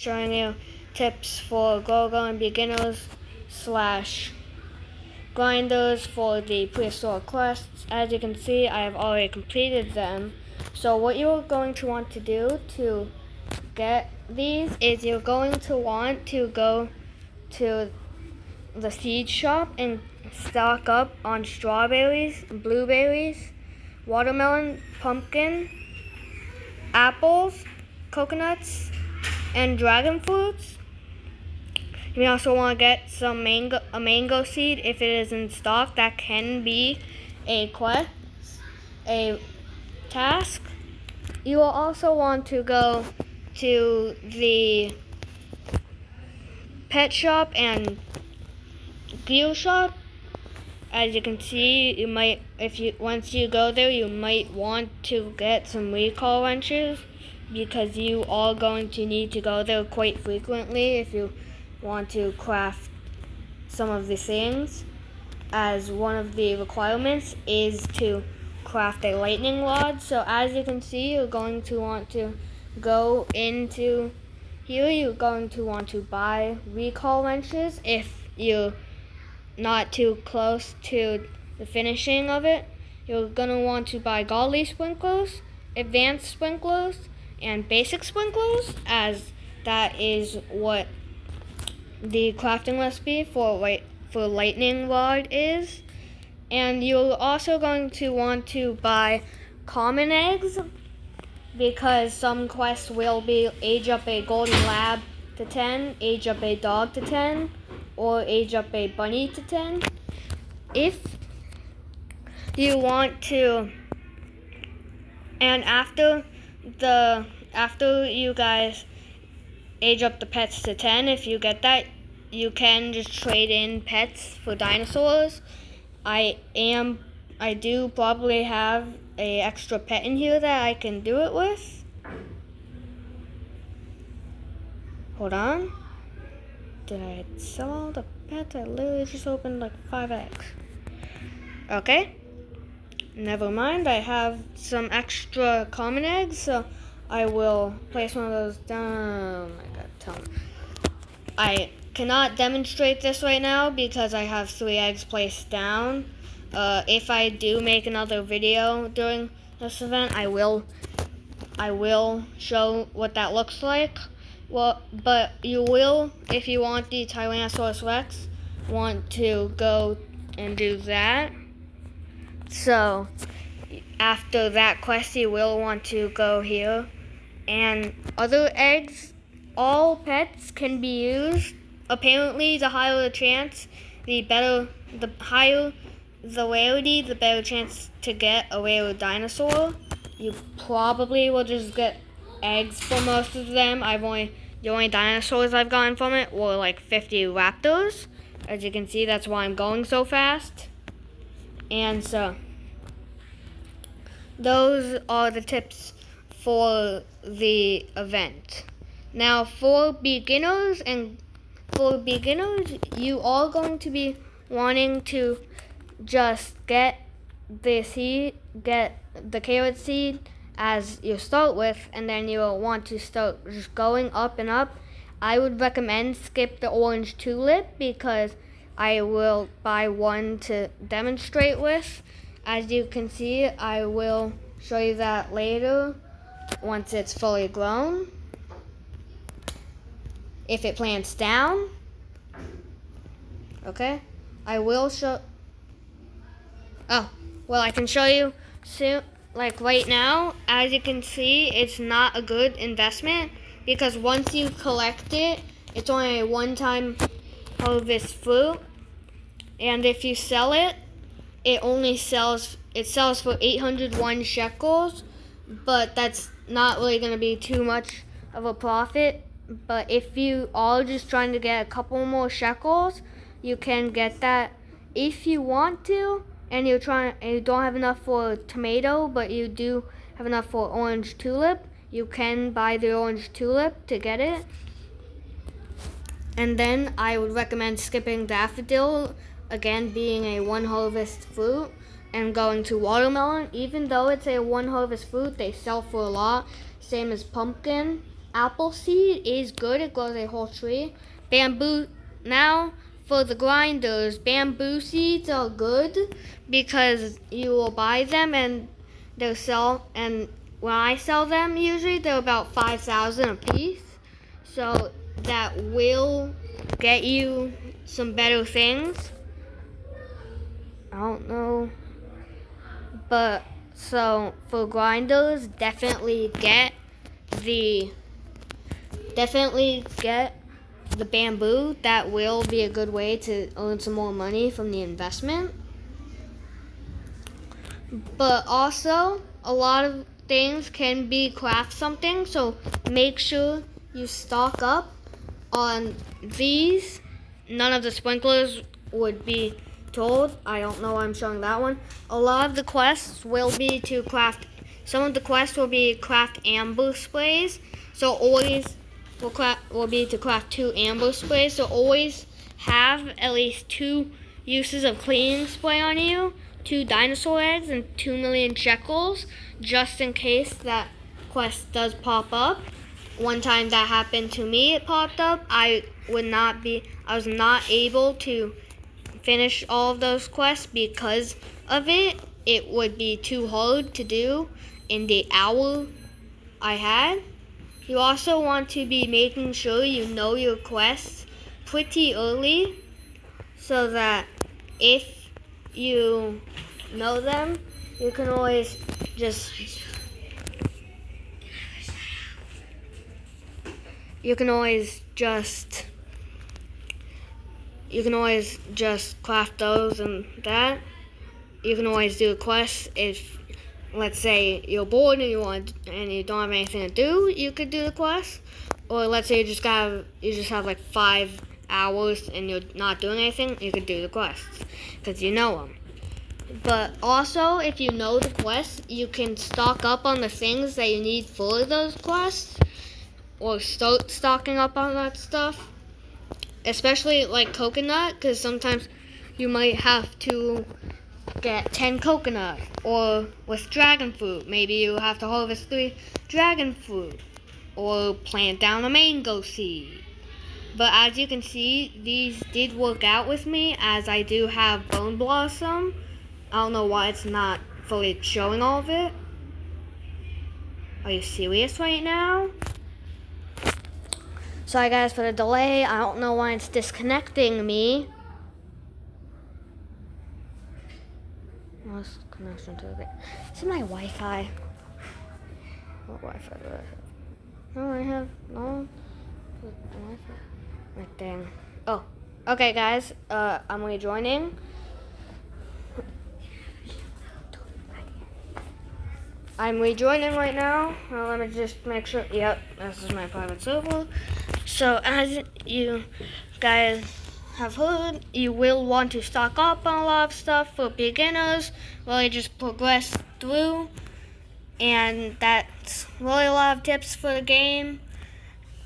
showing you tips for go-going beginners / grinders for the prehistoric quests. As you can see, I have already completed them. So what you're going to want to do to get these is you're going to want to go to the seed shop and stock up on strawberries, blueberries, watermelon, pumpkin, apples, coconuts, and dragon fruits. You also want to get a mango seed if it is in stock. That can be a quest, a task. You will also want to go to the pet shop and gear shop. As you can see, once you go there, you might want to get some recall wrenches because you are going to need to go there quite frequently if you want to craft some of the things, as one of the requirements is to craft a lightning rod. So as you can see, you're going to want to go into here. You're going to want to buy recall wrenches if you're not too close to the finishing of it. You're going to want to buy godly sprinklers, advanced sprinklers, and basic sprinklers, as that is what the crafting recipe for lightning rod is. And you're also going to want to buy common eggs, because some quests will be age up a golden lab to 10, age up a dog to 10, or age up a bunny to 10. If you want to, and after you guys age up the pets to 10, if you get that, you can just trade in pets for dinosaurs. I do probably have a extra pet in here that I can do it with. Hold on. Did I sell all the pets? I literally just opened like 5 eggs. Okay. Never mind. I have some extra common eggs, so I will place one of those down. Oh my god, tell me. I cannot demonstrate this right now because I have 3 eggs placed down. If I do make another video during this event, I will show what that looks like. Well, but you will, if you want the Tyrannosaurus Rex, want to go and do that. So after that quest, you will want to go here. And other eggs, all pets can be used. Apparently, the higher the chance, the higher the rarity, the better chance to get a rare dinosaur. You probably will just get eggs for most of them. The only dinosaurs I've gotten from it were like 50 raptors. As you can see, that's why I'm going so fast. And so those are the tips for the event. Now for beginners, you are going to be wanting to just get the carrot seed as you start with, and then you'll want to start just going up and up. I would recommend skip the orange tulip because I will buy one to demonstrate with. As you can see, I will show you that later once it's fully grown. If it plants down, okay, I will show. Oh, well, I can show you soon. Like right now, as you can see, it's not a good investment because once you collect it, it's only a one-time harvest fruit, and if you sell it, it sells for 801 shekels, but that's not really going to be too much of a profit. But if you are just trying to get a couple more shekels, you can get that if you want to, and you don't have enough for tomato, but you do have enough for orange tulip. You can buy the orange tulip to get it. And then I would recommend skipping daffodil, again being a one harvest fruit, and going to watermelon. Even though it's a one harvest fruit, they sell for a lot, same as pumpkin. apple seed is good. It grows a whole tree. Bamboo, now for the grinders, bamboo seeds are good because you will buy them and they'll sell. And when I sell them, usually they're about 5,000 a piece. So that will get you some better things. I don't know, but so for grinders, definitely get the bamboo. That will be a good way to earn some more money from the investment. But also, a lot of things can be craft something, so make sure you stock up on these. None of the sprinklers would be told. I don't know why I'm showing that one. A lot of the quests will be to craft. Some of the quests will be craft amber sprays. So always will be to craft 2 amber sprays. So always have at least 2 uses of cleaning spray on you, 2 dinosaur eggs, and 2 million shekels, just in case that quest does pop up. One time that happened to me, it popped up. I was not able to finish all of those quests because of it. It would be too hard to do in the hour I had. You also want to be making sure you know your quests pretty early so that if you know them, you can always just craft those and that. You can always do a quest if, let's say, you're bored and you don't have anything to do. You could do the quest, or let's say you just have like 5 hours and you're not doing anything. You could do the quests because you know them. But also, if you know the quests, you can stock up on the things that you need for those quests, or start stocking up on that stuff. Especially like coconut, because sometimes you might have to get 10 coconut, or with dragon fruit, maybe you have to harvest 3 dragon fruit, or plant down a mango seed. But as you can see, these did work out with me, as I do have bone blossom. I don't know why it's not fully showing all of it. Are you serious right now? Sorry guys for the delay. I don't know why it's disconnecting me. Lost connection to the. This is my Wi-Fi. What Wi-Fi do I have? No, I have no Wi-Fi. Right dang. Oh, okay, guys. I'm rejoining. I'm rejoining right now. Let me just make sure. Yep, this is my private server. So as you guys have heard, you will want to stock up on a lot of stuff for beginners. Really just progress through. And that's really a lot of tips for the game.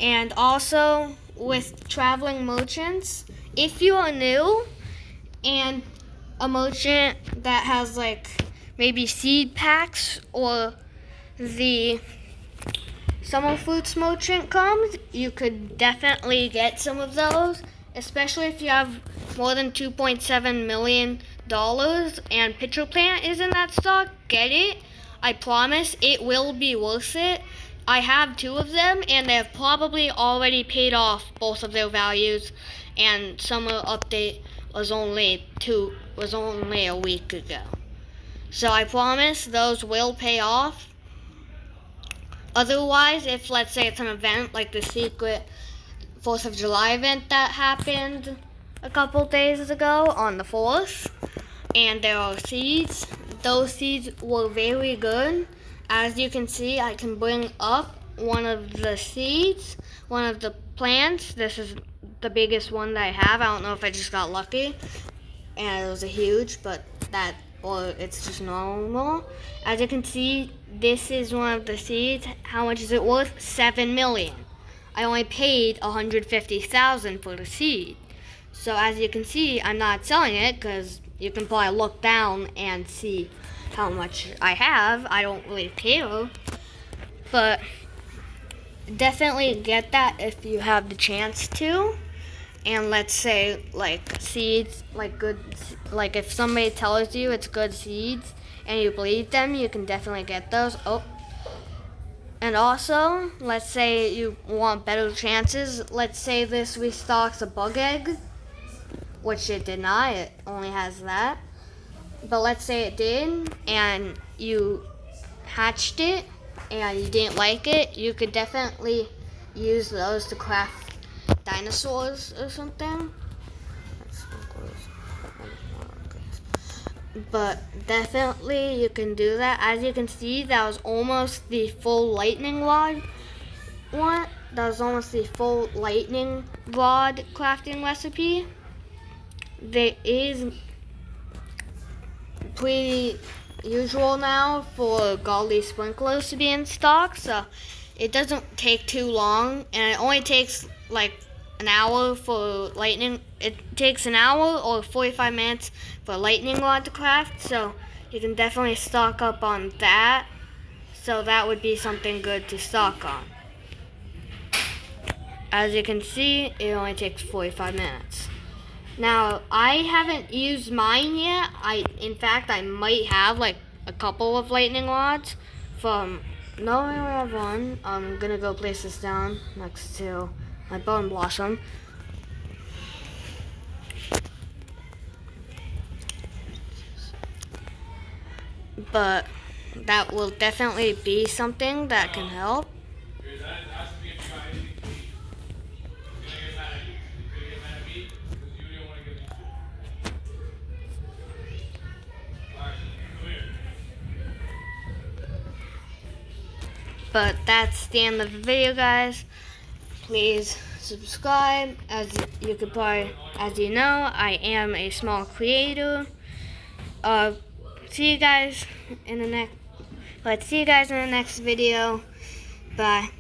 And also with traveling merchants, if you are new and a merchant that has like maybe seed packs, or the summer fruits merchant comes, you could definitely get some of those, especially if you have more than $2.7 million and Pitcher Plant is in that stock. Get it. I promise it will be worth it. I have 2 of them and they have probably already paid off both of their values, and summer update was only a week ago. So I promise those will pay off. Otherwise, if let's say it's an event like the secret 4th of July event that happened a couple days ago on the 4th, and there are seeds, those seeds were very good. As you can see, I can bring up one of the seeds, one of the plants. This is the biggest one that I have. I don't know if I just got lucky and it was a huge, but that, or it's just normal. As you can see, this is one of the seeds. How much is it worth? 7 million. I only paid 150,000 for the seed. So as you can see, I'm not selling it because you can probably look down and see how much I have. I don't really care. But definitely get that if you have the chance to. And let's say like seeds, like good, like if somebody tells you it's good seeds and you believe them, you can definitely get those. Oh, and also, let's say you want better chances. Let's say this restocks a bug egg, which it did not. It only has that. But let's say it did, and you hatched it, and you didn't like it. You could definitely use those to craft dinosaurs or something. But definitely you can do that. As you can see, that was almost the full lightning rod one. That was almost the full lightning rod crafting recipe. There is pretty usual now for godly sprinklers to be in stock, so it doesn't take too long, and it only takes like an hour for lightning. It takes an hour or 45 minutes for lightning rod to craft, so you can definitely stock up on that. So that would be something good to stock on. As you can see, it only takes 45 minutes. Now, I haven't used mine yet. In fact, I might have like a couple of lightning rods from. No, I only have one. I'm gonna go place this down next to my bone blossom. But that will definitely be something that can help. But that's the end of the video, guys. Please subscribe. As you could probably, as you know, I am a small creator. See you guys in the next. Let's see you guys in the next video. Bye.